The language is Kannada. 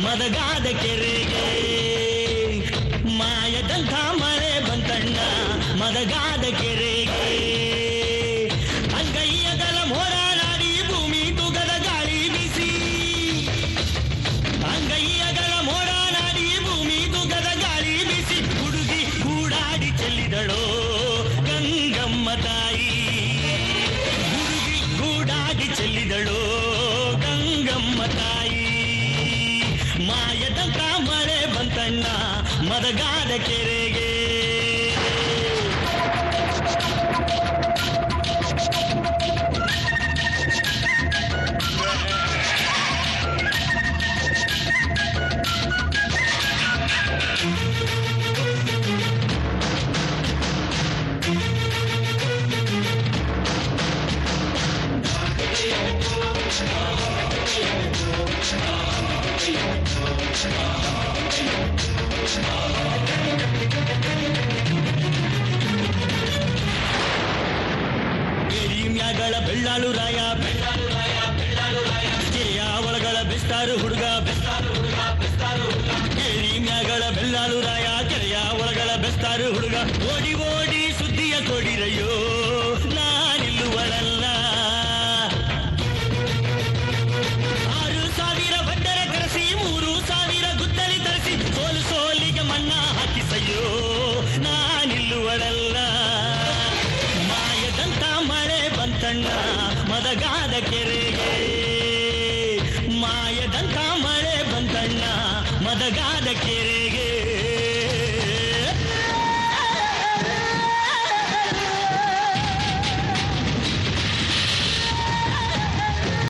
ಮದಗಾದ ಕೆರೆಗೆ ಮಾಯದಂಥ ಮಳೆ ಬಂತಣ್ಣ ಮದಗಾದ ಕೆರೆಗೆ ಅಂಗೈಯಗಲ ಮೋಡಾಡಿ ಭೂಮಿ ತುಗದ ಗಾಳಿ ಬಿಸಿ ಅಂಗೈಯಗಲ ಮೋಡಾಡಿ ಭೂಮಿ ತುಗದ ಗಾಳಿ ಬಿಸಿ ಹುಡುಗಿ ಕೂಡಾಡಿ ಚೆಲ್ಲಿದಳೋ ಗಂಗಮ್ಮ ತಾಯಿ ಹುಡುಗಿ ಕೂಡಾಡಿ ಚೆಲ್ಲಿದಳೋ ಗಂಗಮ್ಮ ತಾಯಿ ಮಾಯದಂತ ಮಳೆ ಬಂತಣ್ಣ ಮದಗಾದ ಕೆರೆಗೆ ಮ್ಯಾಗಳ ಬೆಳ್ಳಾಳು ರಾಯ ಕೆರೆಯ ಒಳಗಳ ಬೆಸ್ತಾರು ಹುಡುಗ ಮ್ಯಾಗಳ ಬೆಳ್ಳಾಳು ರಾಯ ಕೆರೆಯ ಒಳಗಳ ಬೆಸ್ತಾರು ಹುಡುಗ ಓಡಿ ಓಡಿ ಸುದ್ದಿಯ ಕೊಡಿರಯ್ಯೋ ನಾನಿಲ್ಲುವಳಲ್ಲ 6,000 ಬಡ್ಡರ ಕರೆಸಿ 3,000 ಗುದ್ದಲಿ ತರಿಸಿ ಸೋಲು ಸೋಲಿಗೆ ಮಣ್ಣ ಹಾಕಿಸಯ್ಯೋ ನಾನಿಲ್ಲುವಳಲ್ಲ ಮಾಯದಂತ ಮಳೆ ಬಂತಣ್ಣ ಮದಗಾದ ಕೆರೆಗೆ ಮಾಯದಂತ ಮಳೆ ಬಂತಣ್ಣ ಮದಗಾದ ಕೆರೆಗೆ